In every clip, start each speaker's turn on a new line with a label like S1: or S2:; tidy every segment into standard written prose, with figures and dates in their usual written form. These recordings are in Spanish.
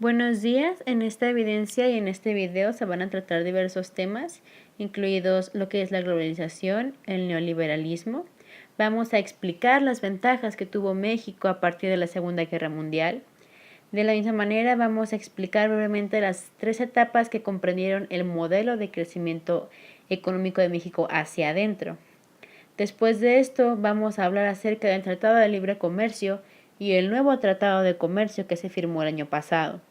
S1: Buenos días, en esta evidencia y en este video se van a tratar diversos temas, incluidos lo que es la globalización, el neoliberalismo. Vamos a explicar las ventajas que tuvo México a partir de la Segunda Guerra Mundial. De la misma manera vamos a explicar brevemente las tres etapas que comprendieron el modelo de crecimiento económico de México hacia adentro. Después de esto vamos a hablar acerca del Tratado de Libre Comercio y el nuevo Tratado de Comercio que se firmó el año pasado.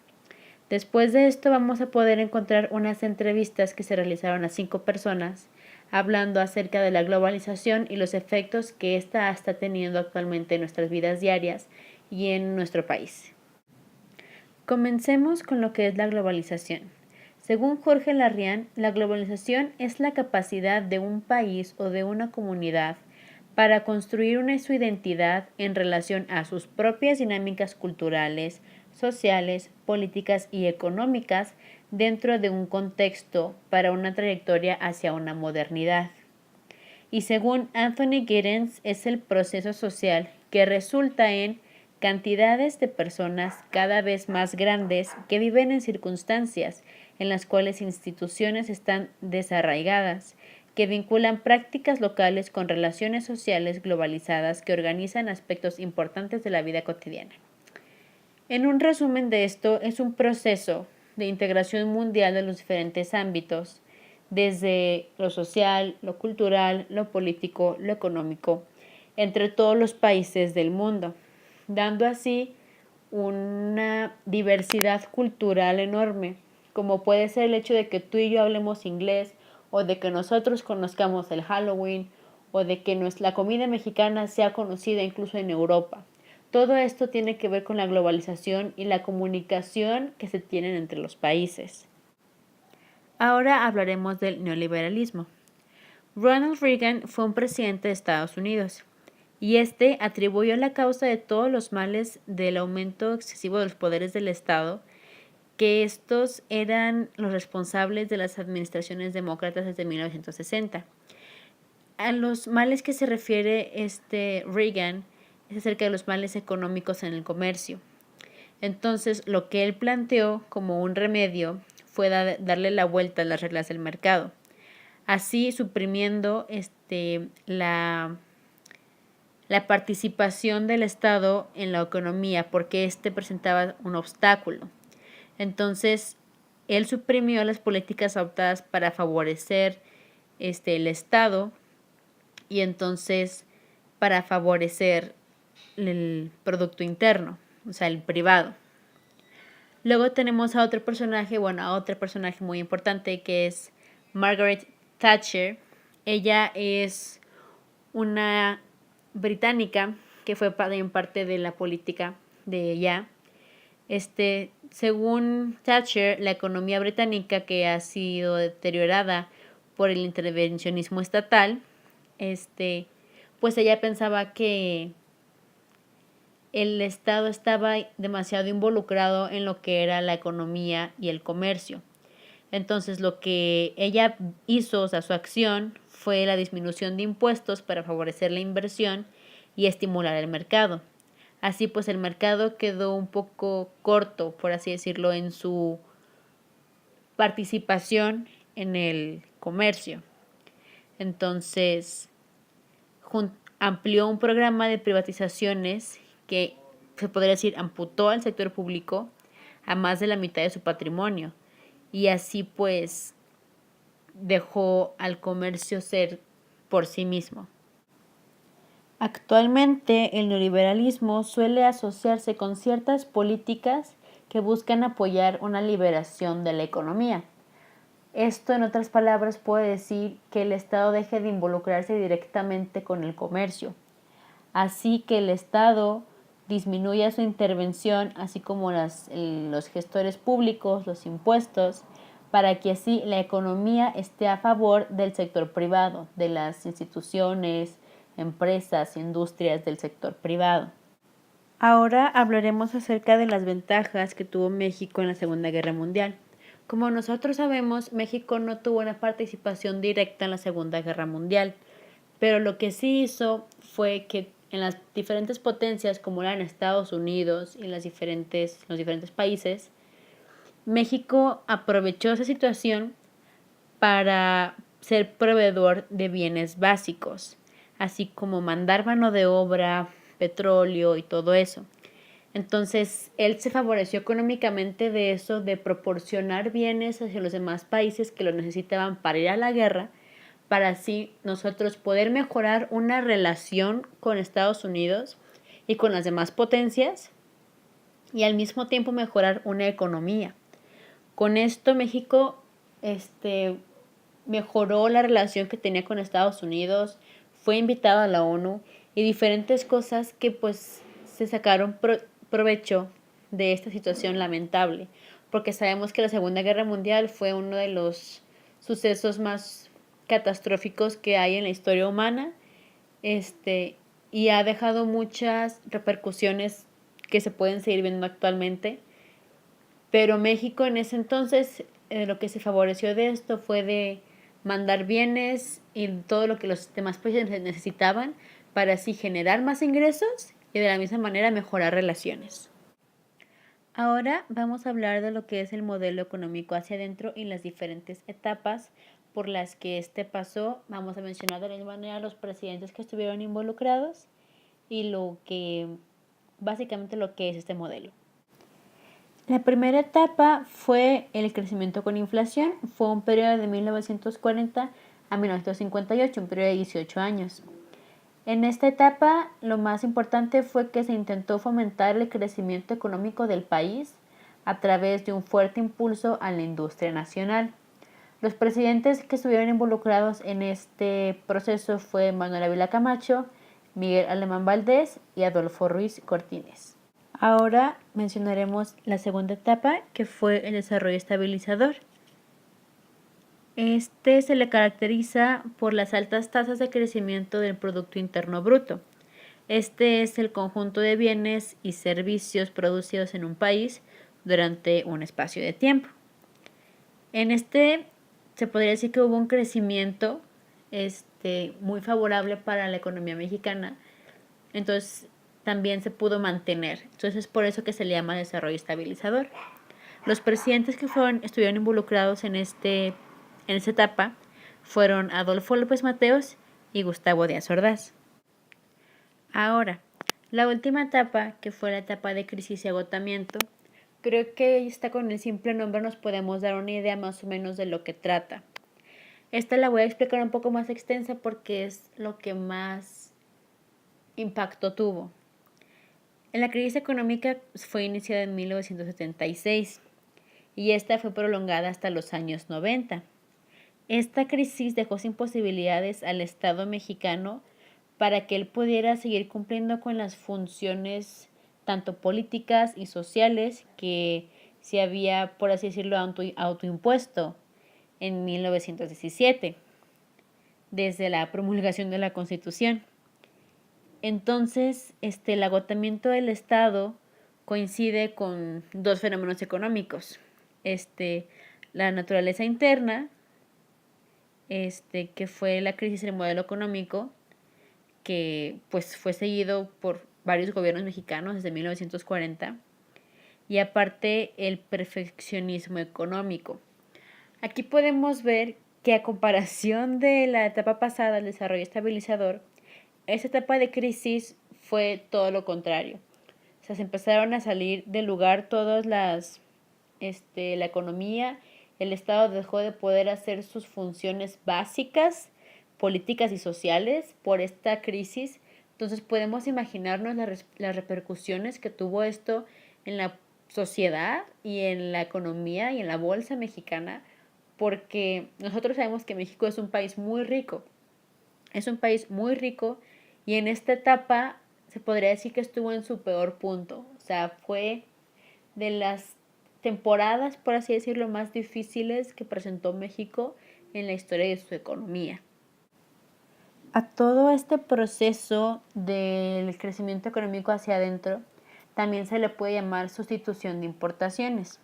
S1: Después de esto vamos a poder encontrar unas entrevistas que se realizaron a 5 personas hablando acerca de la globalización y los efectos que ésta está teniendo actualmente en nuestras vidas diarias y en nuestro país. Comencemos con lo que es la globalización. Según Jorge Larrián, la globalización es la capacidad de un país o de una comunidad para construir su identidad en relación a sus propias dinámicas culturales, sociales, políticas y económicas dentro de un contexto para una trayectoria hacia una modernidad. Y según Anthony Giddens, es el proceso social que resulta en cantidades de personas cada vez más grandes que viven en circunstancias en las cuales instituciones están desarraigadas, que vinculan prácticas locales con relaciones sociales globalizadas que organizan aspectos importantes de la vida cotidiana. En un resumen de esto, es un proceso de integración mundial de los diferentes ámbitos, desde lo social, lo cultural, lo político, lo económico, entre todos los países del mundo, dando así una diversidad cultural enorme, como puede ser el hecho de que tú y yo hablemos inglés, o de que nosotros conozcamos el Halloween, o de que la comida mexicana sea conocida incluso en Europa. Todo esto tiene que ver con la globalización y la comunicación que se tienen entre los países. Ahora hablaremos del neoliberalismo. Ronald Reagan fue un presidente de Estados Unidos y este atribuyó la causa de todos los males del aumento excesivo de los poderes del Estado, que estos eran los responsables de las administraciones demócratas desde 1960. A los males que se refiere Reagan es acerca de los males económicos en el comercio. Entonces, lo que él planteó como un remedio fue darle la vuelta a las reglas del mercado, así suprimiendo la participación del Estado en la economía, porque presentaba un obstáculo. Entonces, él suprimió las políticas adoptadas para favorecer el Estado y entonces para favorecer el Producto Interno, o sea, el privado. Luego tenemos a otra personaje muy importante, que es Margaret Thatcher. Ella es una británica que fue en parte de la política de ella. Según Thatcher, la economía británica, que ha sido deteriorada por el intervencionismo estatal, pues ella pensaba que el Estado estaba demasiado involucrado en lo que era la economía y el comercio. Entonces, lo que ella hizo, o sea, su acción, fue la disminución de impuestos para favorecer la inversión y estimular el mercado. Así pues, el mercado quedó un poco corto, por así decirlo, en su participación en el comercio. Entonces, amplió un programa de privatizaciones que, se podría decir, amputó al sector público a más de la mitad de su patrimonio. Y así pues dejó al comercio ser por sí mismo. Actualmente el neoliberalismo suele asociarse con ciertas políticas que buscan apoyar una liberación de la economía. Esto, en otras palabras, puede decir que el Estado deje de involucrarse directamente con el comercio, así que el Estado disminuya su intervención, así como los gestores públicos, los impuestos, para que así la economía esté a favor del sector privado, de las instituciones, empresas, industrias del sector privado. Ahora hablaremos acerca de las ventajas que tuvo México en la Segunda Guerra Mundial. Como nosotros sabemos, México no tuvo una participación directa en la Segunda Guerra Mundial, pero lo que sí hizo fue que en las diferentes potencias, como eran Estados Unidos y los diferentes países, México aprovechó esa situación para ser proveedor de bienes básicos, así como mandar mano de obra, petróleo y todo eso. Entonces, él se favoreció económicamente de eso, de proporcionar bienes hacia los demás países que lo necesitaban para ir a la guerra, para así nosotros poder mejorar una relación con Estados Unidos y con las demás potencias y al mismo tiempo mejorar una economía. Con esto México mejoró la relación que tenía con Estados Unidos, fue invitado a la ONU y diferentes cosas que pues se sacaron provecho de esta situación lamentable, porque sabemos que la Segunda Guerra Mundial fue uno de los sucesos más catastróficos que hay en la historia humana, y ha dejado muchas repercusiones que se pueden seguir viendo actualmente. Pero México en ese entonces, lo que se favoreció de esto fue de mandar bienes y todo lo que los demás países necesitaban para así generar más ingresos y de la misma manera mejorar relaciones. Ahora vamos a hablar de lo que es el modelo económico hacia adentro y las diferentes etapas por las que este pasó. Vamos a mencionar de la misma manera los presidentes que estuvieron involucrados y básicamente lo que es este modelo. La primera etapa fue el crecimiento con inflación. Fue un periodo de 1940 a 1958, un periodo de 18 años. En esta etapa, lo más importante fue que se intentó fomentar el crecimiento económico del país a través de un fuerte impulso a la industria nacional. Los presidentes que estuvieron involucrados en este proceso fue Manuel Ávila Camacho, Miguel Alemán Valdés y Adolfo Ruiz Cortines. Ahora mencionaremos la segunda etapa, que fue el desarrollo estabilizador. Este se le caracteriza por las altas tasas de crecimiento del Producto Interno Bruto. Este es el conjunto de bienes y servicios producidos en un país durante un espacio de tiempo. En este se podría decir que hubo un crecimiento muy favorable para la economía mexicana. Entonces también se pudo mantener. Entonces es por eso que se le llama desarrollo estabilizador. Los presidentes que estuvieron involucrados en esta etapa fueron Adolfo López Mateos y Gustavo Díaz Ordaz. Ahora, la última etapa, que fue la etapa de crisis y agotamiento, creo que está con el simple nombre nos podemos dar una idea más o menos de lo que trata. Esta la voy a explicar un poco más extensa porque es lo que más impacto tuvo. La crisis económica fue iniciada en 1976 y esta fue prolongada hasta los años 90. Esta crisis dejó sin posibilidades al Estado mexicano para que él pudiera seguir cumpliendo con las funciones tanto políticas y sociales que se había, por así decirlo, autoimpuesto en 1917, desde la promulgación de la Constitución. Entonces, el agotamiento del Estado coincide con dos fenómenos económicos. La naturaleza interna, que fue la crisis del modelo económico, que pues fue seguido por varios gobiernos mexicanos desde 1940, y aparte el perfeccionismo económico. Aquí podemos ver que a comparación de la etapa pasada, el desarrollo estabilizador, esta etapa de crisis fue todo lo contrario. O sea, se empezaron a salir del lugar todas la economía, el Estado dejó de poder hacer sus funciones básicas, políticas y sociales por esta crisis. Entonces podemos imaginarnos las repercusiones que tuvo esto en la sociedad y en la economía y en la bolsa mexicana, porque nosotros sabemos que México es un país muy rico. Es un país muy rico y en esta etapa se podría decir que estuvo en su peor punto. O sea, fue de las temporadas, por así decirlo, más difíciles que presentó México en la historia de su economía. A todo este proceso del crecimiento económico hacia adentro también se le puede llamar sustitución de importaciones.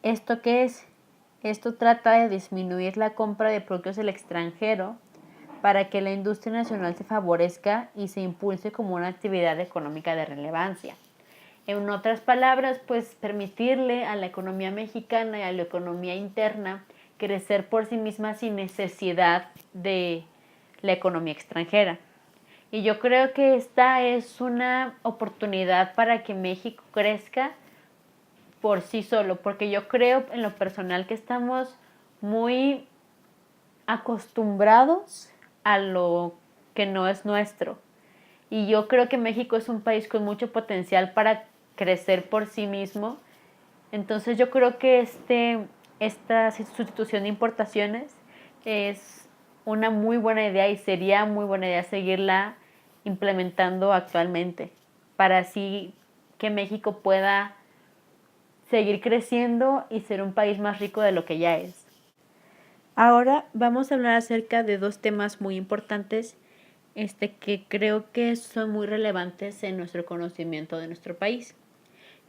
S1: ¿Esto qué es? Esto trata de disminuir la compra de productos del extranjero para que la industria nacional se favorezca y se impulse como una actividad económica de relevancia. En otras palabras, pues permitirle a la economía mexicana y a la economía interna crecer por sí misma sin necesidad de la economía extranjera. Y yo creo que esta es una oportunidad para que México crezca por sí solo, porque yo creo en lo personal que estamos muy acostumbrados a lo que no es nuestro. Y yo creo que México es un país con mucho potencial para crecer por sí mismo. Entonces yo creo que esta sustitución de importaciones es una muy buena idea y sería muy buena idea seguirla implementando actualmente para así que México pueda seguir creciendo y ser un país más rico de lo que ya es. Ahora vamos a hablar acerca de dos temas muy importantes que creo que son muy relevantes en nuestro conocimiento de nuestro país,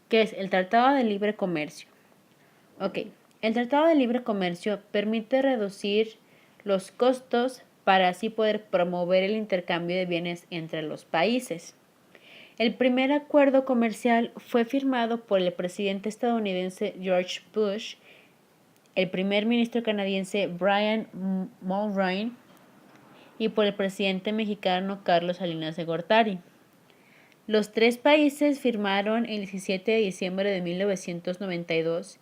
S1: que es el Tratado de Libre Comercio. Ok, el Tratado de Libre Comercio permite reducir los costos para así poder promover el intercambio de bienes entre los países. El primer acuerdo comercial fue firmado por el presidente estadounidense George Bush, el primer ministro canadiense Brian Mulroney y por el presidente mexicano Carlos Salinas de Gortari. Los tres países firmaron el 17 de diciembre de 1992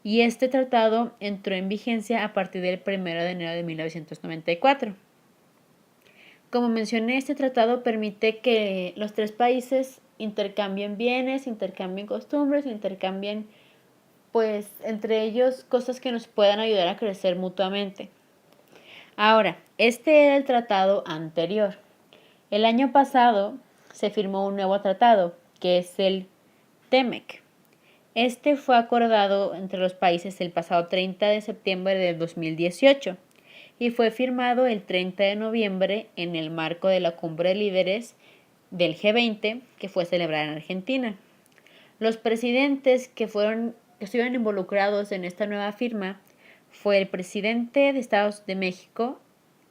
S1: y este tratado entró en vigencia a partir del 1 de enero de 1994. Como mencioné, este tratado permite que los tres países intercambien bienes, intercambien costumbres, intercambien, pues, entre ellos cosas que nos puedan ayudar a crecer mutuamente. Ahora, este era el tratado anterior. El año pasado se firmó un nuevo tratado, que es el TEMEC. Este fue acordado entre los países el pasado 30 de septiembre de 2018 y fue firmado el 30 de noviembre en el marco de la cumbre de líderes del G20 que fue celebrada en Argentina. Los presidentes que estuvieron involucrados en esta nueva firma fue el presidente de Estados de México,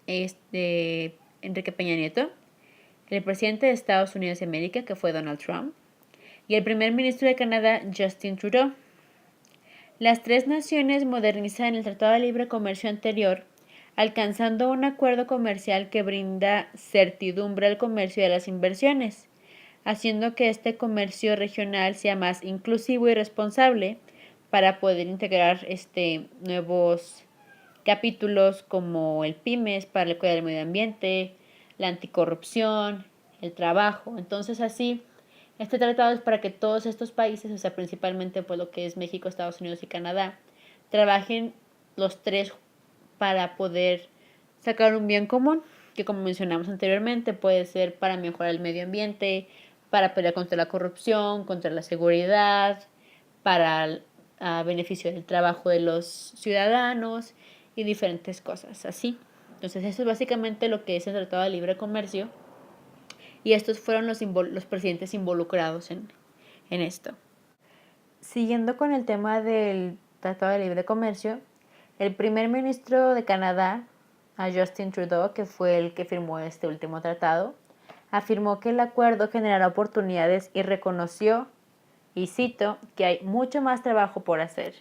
S1: Enrique Peña Nieto, el presidente de Estados Unidos de América, que fue Donald Trump, y el primer ministro de Canadá, Justin Trudeau. Las tres naciones modernizan el Tratado de Libre Comercio anterior, alcanzando un acuerdo comercial que brinda certidumbre al comercio y a las inversiones, haciendo que este comercio regional sea más inclusivo y responsable para poder integrar nuevos capítulos como el PYMES para el cuidado del medio ambiente, la anticorrupción, el trabajo. Entonces así, este tratado es para que todos estos países, o sea, principalmente pues lo que es México, Estados Unidos y Canadá, trabajen los tres para poder sacar un bien común, que como mencionamos anteriormente, puede ser para mejorar el medio ambiente, para pelear contra la corrupción, contra la seguridad, para beneficio del trabajo de los ciudadanos y diferentes cosas así. Entonces eso es básicamente lo que es el Tratado de Libre Comercio y estos fueron los presidentes involucrados en esto. Siguiendo con el tema del Tratado de Libre Comercio, el primer ministro de Canadá, Justin Trudeau, que fue el que firmó este último tratado, afirmó que el acuerdo generará oportunidades y reconoció, y cito, que hay mucho más trabajo por hacer,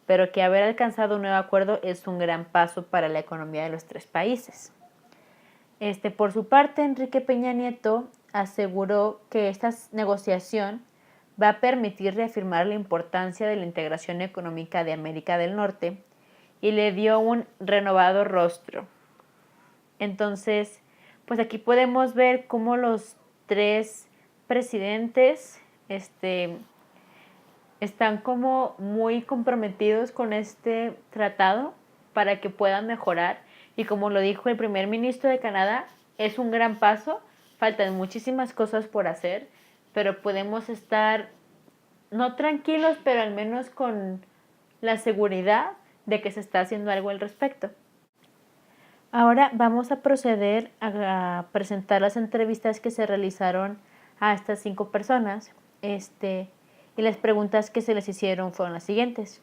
S1: pero que haber alcanzado un nuevo acuerdo es un gran paso para la economía de los tres países. Por su parte, Enrique Peña Nieto aseguró que esta negociación va a permitir reafirmar la importancia de la integración económica de América del Norte y le dio un renovado rostro. Entonces, pues aquí podemos ver cómo los tres presidentes están como muy comprometidos con este tratado para que puedan mejorar. Y como lo dijo el primer ministro de Canadá, es un gran paso, faltan muchísimas cosas por hacer, pero podemos estar no tranquilos, pero al menos con la seguridad de que se está haciendo algo al respecto. Ahora vamos a proceder a presentar las entrevistas que se realizaron a estas 5 personas. Y las preguntas que se les hicieron fueron las siguientes.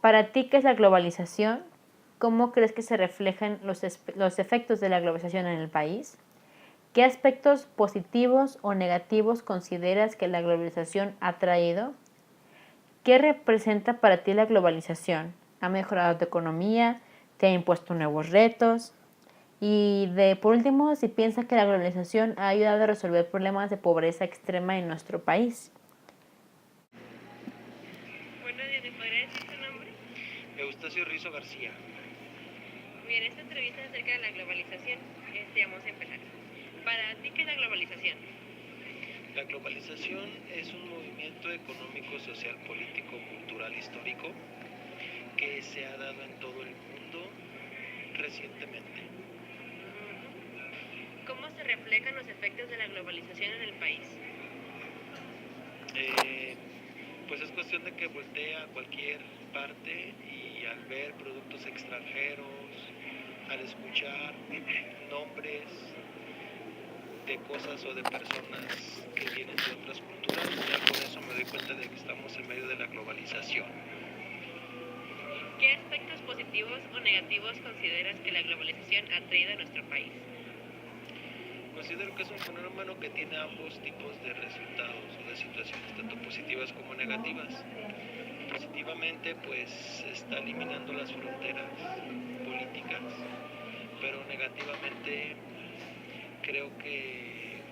S1: Para ti, ¿qué es la globalización? ¿Cómo crees que se reflejan los efectos de la globalización en el país? ¿Qué aspectos positivos o negativos consideras que la globalización ha traído? ¿Qué representa para ti la globalización? ¿Ha mejorado tu economía? ¿Te ha impuesto nuevos retos? Y por último, si piensas que la globalización ha ayudado a resolver problemas de pobreza extrema en nuestro país.
S2: Buenos días, ¿me podría decir su nombre?
S3: Eustacio Rizo García.
S2: Bien, esta entrevista es acerca de la globalización. Vamos a empezar. Para ti, ¿qué es la globalización?
S3: La globalización es un movimiento económico, social, político, cultural, histórico que se ha dado en todo el mundo recientemente.
S2: ¿Cómo se reflejan los efectos de la globalización en el país?
S3: Pues es cuestión de que voltee a cualquier parte y al ver productos extranjeros, al escuchar nombres de cosas o de personas que vienen de otras culturas, ya con eso me doy cuenta de que estamos en medio de la globalización.
S2: ¿Qué aspectos positivos o negativos consideras que la globalización ha traído a nuestro país?
S3: Considero que es un fenómeno que tiene ambos tipos de resultados o de situaciones, tanto positivas como negativas. Positivamente, pues está eliminando las fronteras políticas, pero negativamente creo que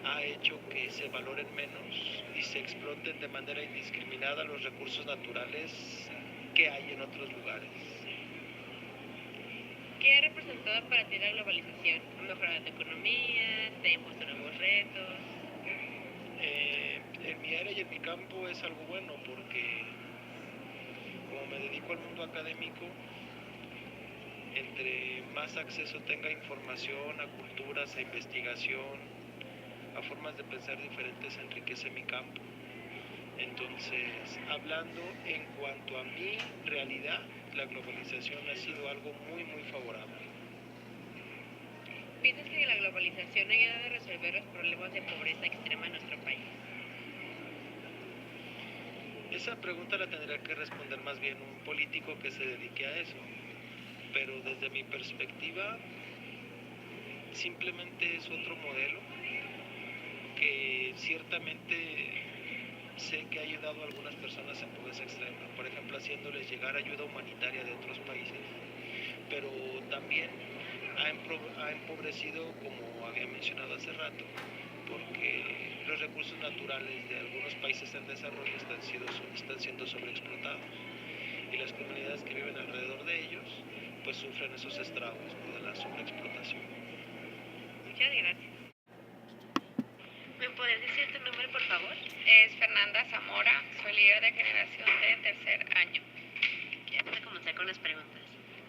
S3: ha hecho que se valoren menos y se exploten de manera indiscriminada los recursos naturales que hay en otros lugares.
S2: ¿Qué ha representado para ti la globalización? ¿Ha mejorado tu economía? ¿Te ha impuesto nuevos retos?
S3: En mi área y en mi campo es algo bueno porque como me dedico al mundo académico, entre más acceso tenga a información, a culturas, a investigación, a formas de pensar diferentes, enriquece mi campo. Entonces, hablando en cuanto a mi realidad, la globalización ha sido algo muy, muy favorable.
S2: ¿Piensas que la globalización ha ayudado a resolver los problemas de pobreza extrema en nuestro país?
S3: Esa pregunta la tendría que responder más bien un político que se dedique a eso. Pero desde mi perspectiva, simplemente es otro modelo que ciertamente sé que ha ayudado a algunas personas en pobreza extrema, por ejemplo haciéndoles llegar ayuda humanitaria de otros países, pero también ha empobrecido, como había mencionado hace rato, porque los recursos naturales de algunos países en desarrollo están siendo sobreexplotados y las comunidades que viven alrededor de ellos pues sufren esos estragos de la sobreexplotación.
S2: Muchas gracias. ¿Me podrías decir tu nombre, por favor?
S4: Es Fernanda Zamora, soy líder de generación de tercer año.
S2: Vamos a comenzar con las preguntas.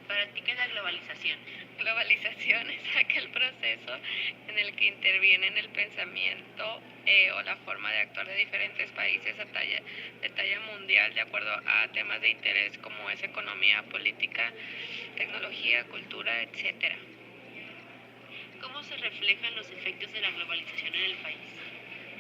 S2: ¿Para ti qué es la globalización?
S4: Globalización es aquel proceso en el que intervienen el pensamiento o la forma de actuar de diferentes países de talla mundial de acuerdo a temas de interés como es economía, política, tecnología, cultura, etc.
S2: ¿Cómo se reflejan los efectos de la globalización en el país?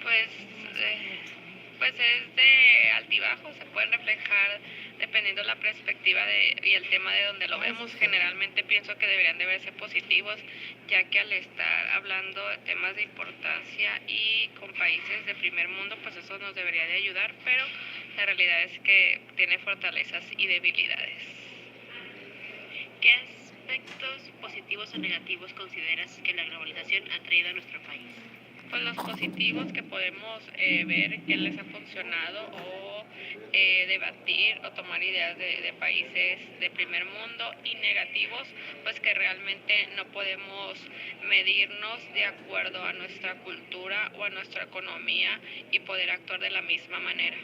S4: Pues es de altibajo, se pueden reflejar dependiendo la perspectiva y el tema de donde lo vemos. Generalmente pienso que deberían de verse positivos, ya que al estar hablando de temas de importancia y con países de primer mundo, pues eso nos debería de ayudar, pero la realidad es que tiene fortalezas y debilidades.
S2: ¿Qué aspectos positivos o negativos consideras que la globalización ha traído a nuestro país?
S4: Pues los positivos que podemos ver que les ha funcionado o debatir o tomar ideas de países de primer mundo, y negativos pues que realmente no podemos medirnos de acuerdo a nuestra cultura o a nuestra economía y poder actuar de la misma manera.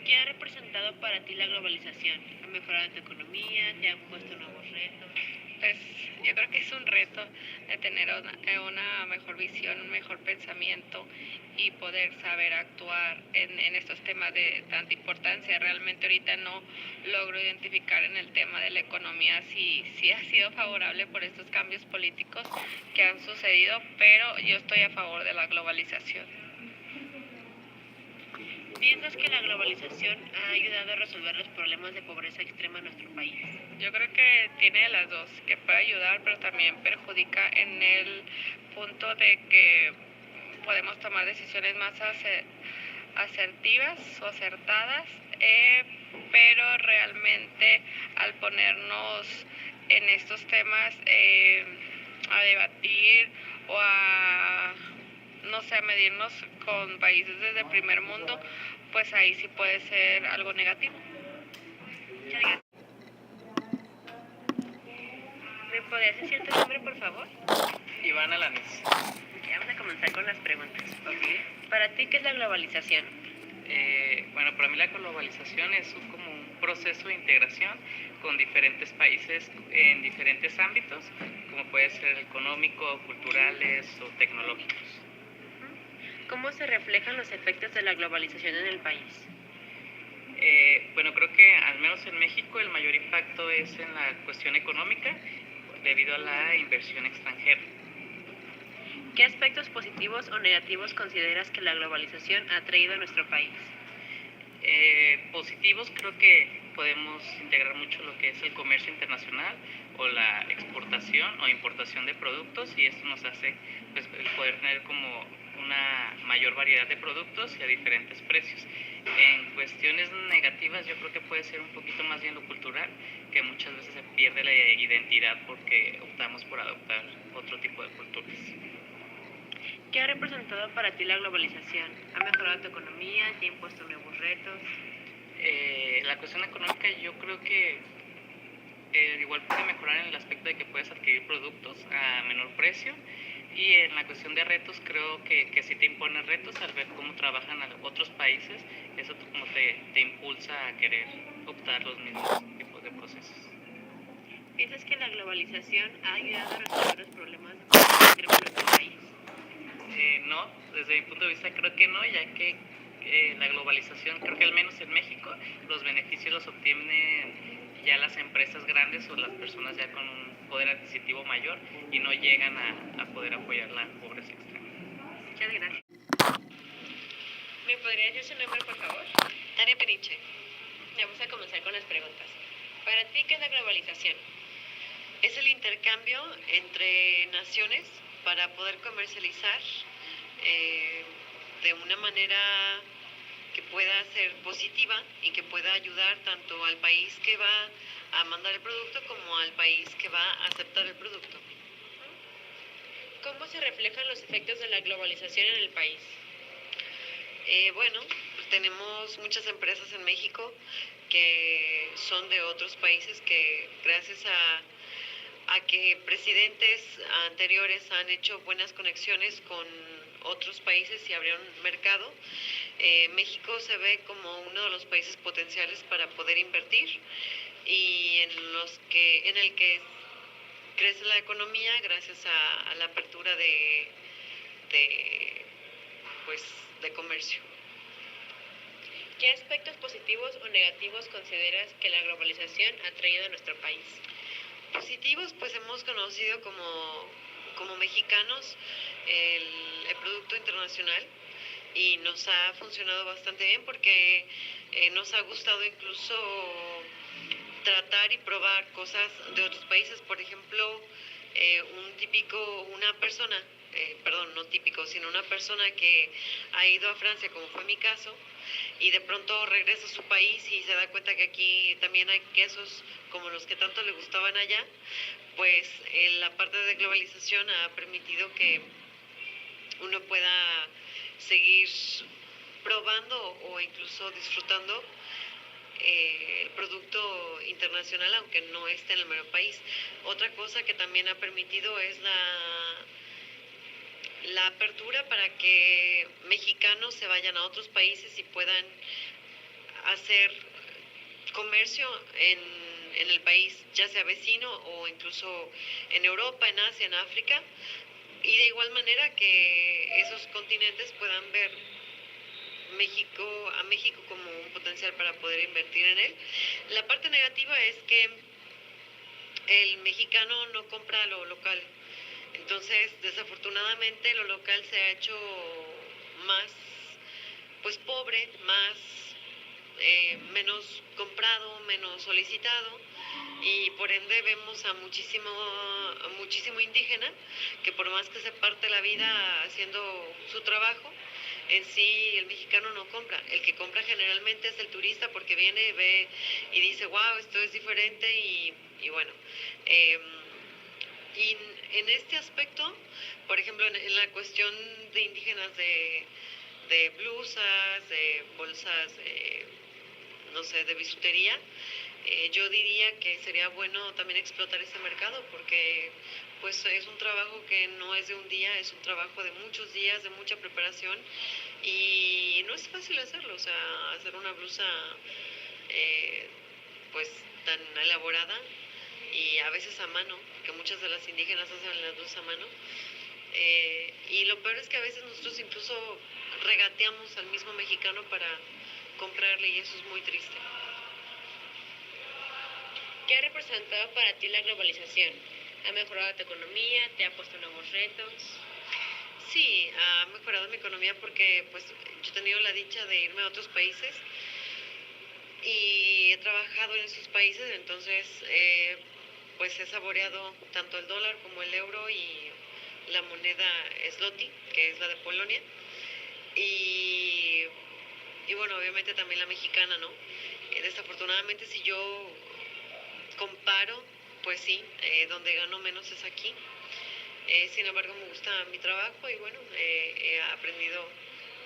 S2: ¿Qué ha representado para ti la globalización? ¿Ha mejorado tu economía? ¿Te ha puesto nuevos retos?
S4: Pues yo creo que es un reto de tener una mejor visión, un mejor pensamiento y poder saber actuar en estos temas de tanta importancia. Realmente ahorita no logro identificar en el tema de la economía si ha sido favorable por estos cambios políticos que han sucedido, pero yo estoy a favor de la globalización.
S2: ¿Piensas que la globalización ha ayudado a resolver los problemas de pobreza extrema en nuestro país?
S4: Yo creo que tiene las dos, que puede ayudar, pero también perjudica en el punto de que podemos tomar decisiones más asertivas o acertadas, pero realmente al ponernos en estos temas a debatir o a, no sé, a medirnos con países desde primer mundo, pues ahí sí puede ser algo negativo.
S2: Muchas gracias. ¿Me podrías decir tu nombre, por favor?
S5: Iván Alanis.
S2: Vamos a comenzar con las preguntas.
S5: Ok.
S2: Para ti, ¿qué es la globalización?
S5: Bueno, para mí la globalización es como un proceso de integración con diferentes países en diferentes ámbitos, como puede ser económico, culturales o tecnológicos.
S2: ¿Cómo se reflejan los efectos de la globalización en el país?
S5: Bueno, creo que al menos en México el mayor impacto es en la cuestión económica debido a la inversión extranjera.
S2: ¿Qué aspectos positivos o negativos consideras que la globalización ha traído a nuestro país?
S5: Positivos, creo que podemos integrar mucho lo que es el comercio internacional o la exportación o importación de productos, y esto nos hace pues, el poder tener como una mayor variedad de productos y a diferentes precios. En cuestiones negativas yo creo que puede ser un poquito más bien lo cultural, que muchas veces se pierde la identidad porque optamos por adoptar otro tipo de culturas.
S2: ¿Qué ha representado para ti la globalización? ¿Ha mejorado tu economía? ¿Te ha impuesto nuevos retos?
S5: La cuestión económica yo creo que igual puede mejorar en el aspecto de que puedes adquirir productos a menor precio, y en la cuestión de retos creo que sí te impone retos al ver cómo trabajan otros países. Eso como te impulsa a querer optar los mismos tipos de procesos.
S2: ¿Piensas que la globalización ha ayudado a resolver los problemas de pobreza extrema en nuestro país?
S5: No, desde mi punto de vista creo que no, ya que la globalización, creo que al menos en México, los beneficios los obtienen ya las empresas grandes o las personas ya con un poder adquisitivo mayor, y no llegan a poder apoyar la pobreza extrema.
S2: Muchas gracias. ¿Me podría decir su nombre, por favor?
S4: Tania Peniche.
S2: Vamos a comenzar con las preguntas. Para ti, ¿qué es la globalización?
S6: Es el intercambio entre naciones para poder comercializar de una manera que pueda ser positiva y que pueda ayudar tanto al país que va a mandar el producto como al país que va a aceptar el producto.
S2: ¿Cómo se reflejan los efectos de la globalización en el país?
S6: Bueno, pues tenemos muchas empresas en México que son de otros países que gracias a que presidentes anteriores han hecho buenas conexiones con otros países y abrieron mercado, México se ve como uno de los países potenciales para poder invertir, y en el que crece la economía gracias a la apertura de comercio.
S2: ¿Qué aspectos positivos o negativos consideras que la globalización ha traído a nuestro país?
S6: Positivos, pues hemos conocido como mexicanos el producto internacional, y nos ha funcionado bastante bien porque nos ha gustado incluso tratar y probar cosas de otros países. Por ejemplo, una persona que ha ido a Francia, como fue mi caso, y de pronto regresa a su país y se da cuenta que aquí también hay quesos como los que tanto le gustaban allá, pues la parte de globalización ha permitido que uno pueda seguir probando o incluso disfrutando el producto internacional, aunque no esté en el mero país. Otra cosa que también ha permitido es la apertura para que mexicanos se vayan a otros países y puedan hacer comercio en el país, ya sea vecino o incluso en Europa, en Asia, en África, y de igual manera que esos continentes puedan ver a México como un potencial para poder invertir en él. La parte negativa es que el mexicano no compra lo local, entonces desafortunadamente lo local se ha hecho más pobre, menos comprado, menos solicitado, y por ende vemos a muchísimo indígena que por más que se parte la vida haciendo su trabajo, en sí el mexicano no compra. El que compra generalmente es el turista porque viene, ve y dice, wow, esto es diferente y bueno. Y en este aspecto, por ejemplo, en la cuestión de indígenas de blusas, de bolsas, no sé, de bisutería, yo diría que sería bueno también explotar ese mercado porque pues es un trabajo que no es de un día, es un trabajo de muchos días, de mucha preparación y no es fácil hacerlo, o sea, hacer una blusa eh, pues tan elaborada y a veces a mano, porque muchas de las indígenas hacen las blusas a mano. Y lo peor es que a veces nosotros incluso regateamos al mismo mexicano para comprarle y eso es muy triste.
S2: ¿Qué ha representado para ti la globalización? ¿Ha mejorado tu economía? ¿Te ha puesto nuevos retos?
S6: Sí, ha mejorado mi economía porque pues yo he tenido la dicha de irme a otros países y he trabajado en esos países, entonces pues he saboreado tanto el dólar como el euro y la moneda zloty, que es la de Polonia, y, y bueno, obviamente también la mexicana, ¿no? Desafortunadamente si yo comparo, pues sí, donde gano menos es aquí. Sin embargo, me gusta mi trabajo y bueno, he aprendido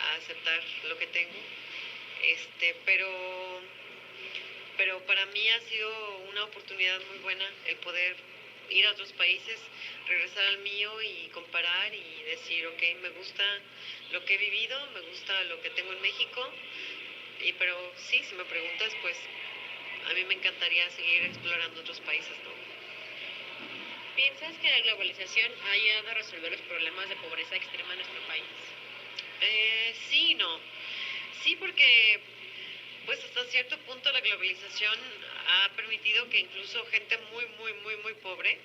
S6: a aceptar lo que tengo. Pero para mí ha sido una oportunidad muy buena el poder ir a otros países, regresar al mío y comparar y decir, ok, me gusta lo que he vivido, me gusta lo que tengo en México, pero sí, si me preguntas, pues a mí me encantaría seguir explorando otros países, ¿no?
S2: ¿Piensas que la globalización ha ayudado a resolver los problemas de pobreza extrema en nuestro país?
S6: Sí y no. Sí, porque pues hasta cierto punto la globalización ha permitido que incluso gente muy pobre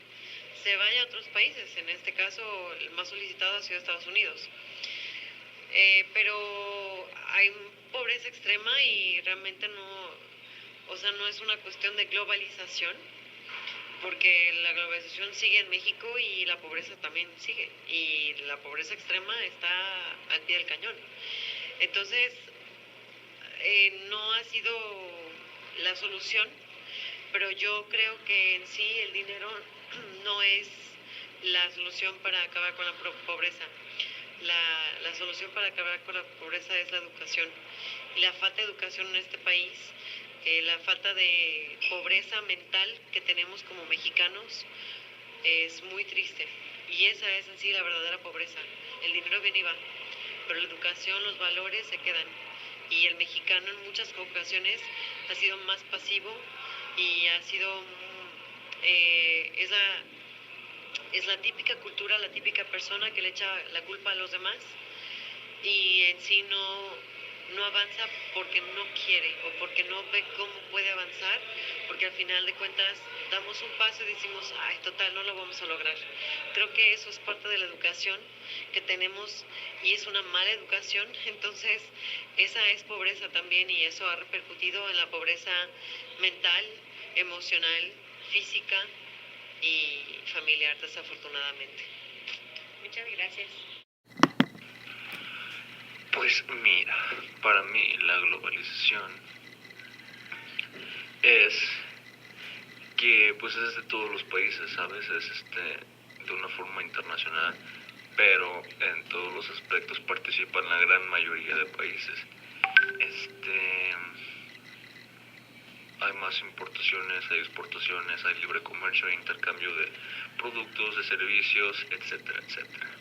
S6: se vaya a otros países. En este caso, el más solicitado ha sido Estados Unidos. Pero hay pobreza extrema y realmente no, o sea, no es una cuestión de globalización, porque la globalización sigue en México y la pobreza también sigue, y la pobreza extrema está al pie del cañón. Entonces, no ha sido la solución, pero yo creo que en sí el dinero no es la solución para acabar con la pobreza. La solución para acabar con la pobreza es la educación. Y la falta de educación en este país, la falta de pobreza mental que tenemos como mexicanos, es muy triste. Y esa es en sí la verdadera pobreza. El dinero viene y va, pero la educación, los valores se quedan. Y el mexicano en muchas ocasiones ha sido más pasivo y ha sido, es la típica cultura, la típica persona que le echa la culpa a los demás y en sí no avanza porque no quiere o porque no ve cómo puede avanzar, porque al final de cuentas damos un paso y decimos, ay, total, no lo vamos a lograr. Creo que eso es parte de la educación que tenemos y es una mala educación, entonces esa es pobreza también y eso ha repercutido en la pobreza mental, emocional, física y familiar, desafortunadamente.
S2: Muchas gracias.
S3: Pues mira, para mí la globalización es que pues es de todos los países, ¿sabes? Es de una forma internacional, pero en todos los aspectos participan la gran mayoría de países. Hay más importaciones, hay exportaciones, hay libre comercio, hay intercambio de productos, de servicios, etcétera, etcétera.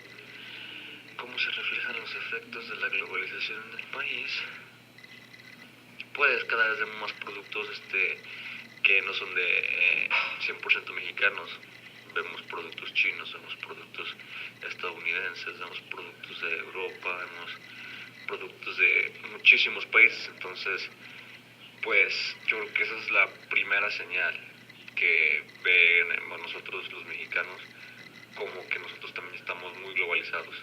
S3: ¿Cómo se reflejan los efectos de la globalización en el país? Pues cada vez vemos más productos que no son de 100% mexicanos. Vemos productos chinos, vemos productos estadounidenses, vemos productos de Europa, vemos productos de muchísimos países. Entonces, pues yo creo que esa es la primera señal que ven nosotros los mexicanos, como que nosotros también estamos muy globalizados.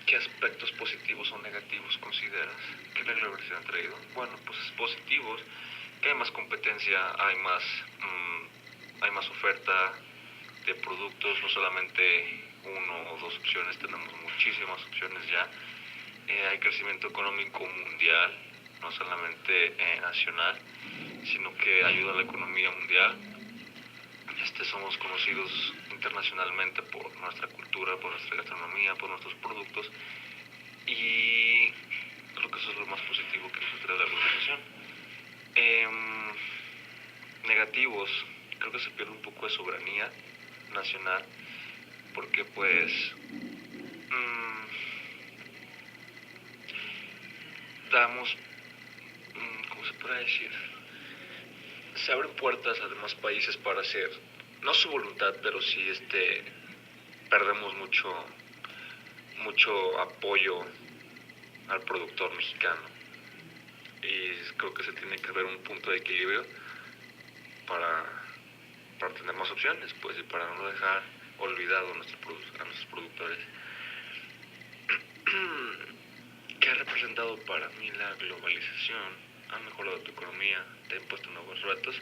S3: ¿Qué aspectos positivos o negativos consideras que la globalización ha traído? Bueno, pues positivos,
S7: que hay más competencia, hay más oferta de productos, no solamente uno o dos opciones, tenemos muchísimas opciones ya. Hay crecimiento económico mundial, no solamente nacional, sino que ayuda a la economía mundial. Somos conocidos internacionalmente por nuestra cultura, por nuestra gastronomía, por nuestros productos, y creo que eso es lo más positivo que nos trae la globalización. Negativos, creo que se pierde un poco de soberanía nacional, porque pues damos, ¿cómo se puede decir? Se abren puertas a demás países para hacer, no su voluntad, pero sí perdemos mucho apoyo al productor mexicano. Y creo que se tiene que haber un punto de equilibrio para tener más opciones, pues, y para no dejar olvidado a nuestros productores. ¿Qué ha representado para mí la globalización? Ha mejorado tu economía, te ha impuesto nuevos retos.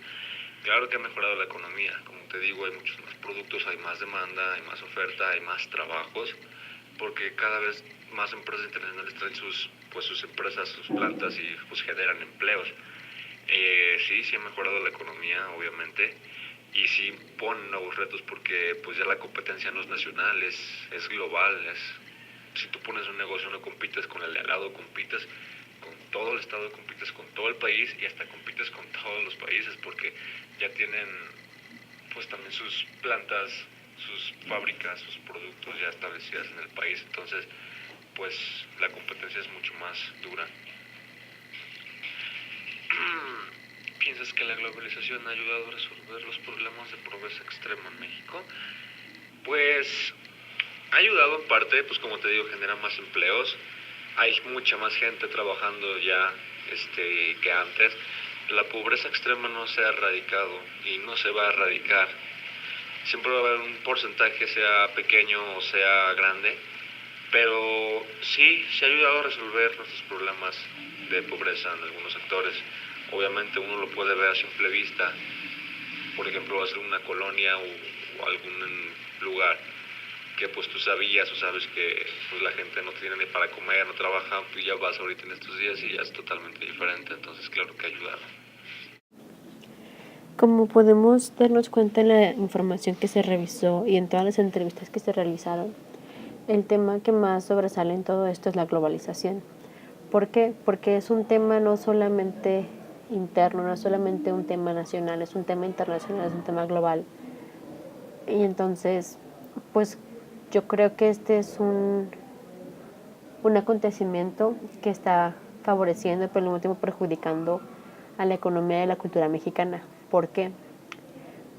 S7: Claro que ha mejorado la economía, como te digo, hay muchos más productos, hay más demanda, hay más oferta, hay más trabajos, porque cada vez más empresas internacionales traen sus empresas, sus plantas y pues generan empleos. Sí ha mejorado la economía, obviamente, y sí ponen nuevos retos porque pues ya la competencia no es nacional, es global. Si tú pones un negocio no compites con el de al lado, compites con todo el estado, compites con todo el país y hasta compites con todos los países porque ya tienen pues también sus plantas, sus fábricas, sus productos ya establecidas en el país. Entonces pues la competencia es mucho más dura. ¿Piensas que la globalización ha ayudado a resolver los problemas de pobreza extrema en México? Pues ha ayudado en parte, pues como te digo, genera más empleos. Hay mucha más gente trabajando ya que antes. La pobreza extrema no se ha erradicado y no se va a erradicar. Siempre va a haber un porcentaje, sea pequeño o sea grande, pero sí se ha ayudado a resolver nuestros problemas de pobreza en algunos sectores. Obviamente uno lo puede ver a simple vista, por ejemplo, hacer una colonia o algún lugar que pues tú sabías o sabes que pues la gente no tiene ni para comer, no trabaja, pues ya vas ahorita en estos días y ya es totalmente diferente, entonces claro que ayuda.
S1: Como podemos darnos cuenta en la información que se revisó y en todas las entrevistas que se realizaron, el tema que más sobresale en todo esto es la globalización. ¿Por qué? Porque es un tema no solamente interno, no es solamente un tema nacional, es un tema internacional, es un tema global. Y entonces, pues yo creo que este es un acontecimiento que está favoreciendo, pero al mismo tiempo perjudicando a la economía y la cultura mexicana. ¿Por qué?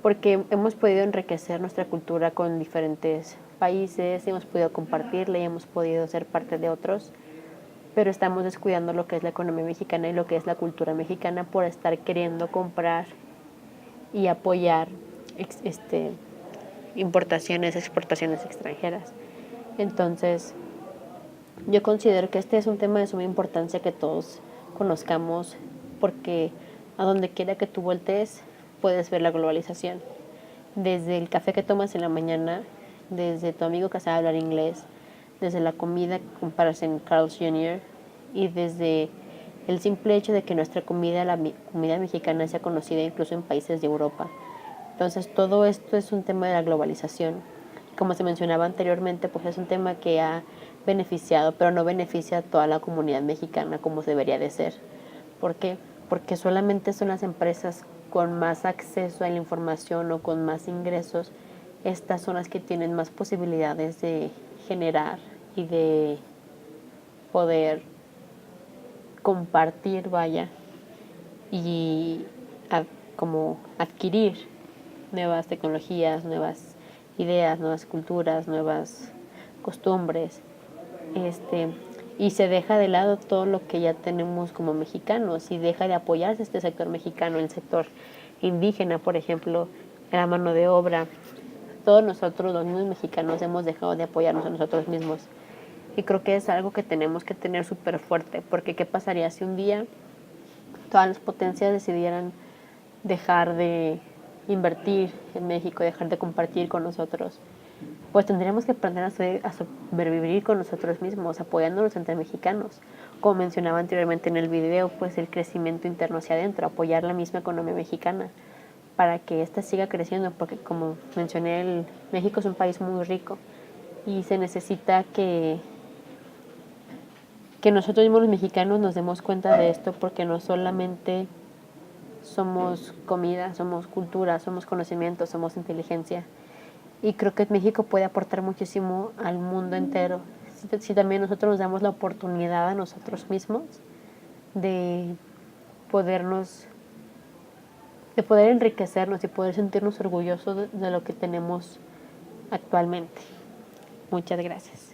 S1: Porque hemos podido enriquecer nuestra cultura con diferentes países, hemos podido compartirla y hemos podido ser parte de otros, pero estamos descuidando lo que es la economía mexicana y lo que es la cultura mexicana por estar queriendo comprar y apoyar importaciones, exportaciones extranjeras. Entonces, yo considero que este es un tema de suma importancia que todos conozcamos, porque a donde quiera que tú voltees puedes ver la globalización. Desde el café que tomas en la mañana, desde tu amigo que sabe hablar inglés, desde la comida que comparas en Carl's Jr. y desde el simple hecho de que nuestra comida, la comida mexicana, sea conocida incluso en países de Europa. Entonces todo esto es un tema de la globalización. Como se mencionaba anteriormente, pues es un tema que ha beneficiado, pero no beneficia a toda la comunidad mexicana como debería de ser. ¿Por qué? Porque solamente son las empresas con más acceso a la información o con más ingresos, estas son las que tienen más posibilidades de generar y de poder compartir, y como adquirir nuevas tecnologías, nuevas ideas, nuevas culturas, nuevas costumbres, y se deja de lado todo lo que ya tenemos como mexicanos y deja de apoyarse este sector mexicano, el sector indígena, por ejemplo, la mano de obra. Todos nosotros, los mismos mexicanos, hemos dejado de apoyarnos a nosotros mismos. Y creo que es algo que tenemos que tener súper fuerte, porque ¿qué pasaría si un día todas las potencias decidieran dejar de invertir en México, dejar de compartir con nosotros, pues tendríamos que aprender a sobrevivir con nosotros mismos, apoyándonos entre mexicanos. Como mencionaba anteriormente en el video, pues el crecimiento interno hacia adentro, apoyar la misma economía mexicana para que ésta siga creciendo, porque como mencioné, México es un país muy rico y se necesita que nosotros mismos los mexicanos nos demos cuenta de esto, porque no solamente somos comida, somos cultura, somos conocimiento, somos inteligencia. Y creo que México puede aportar muchísimo al mundo entero si también nosotros nos damos la oportunidad a nosotros mismos de poder enriquecernos y poder sentirnos orgullosos de lo que tenemos actualmente. Muchas gracias.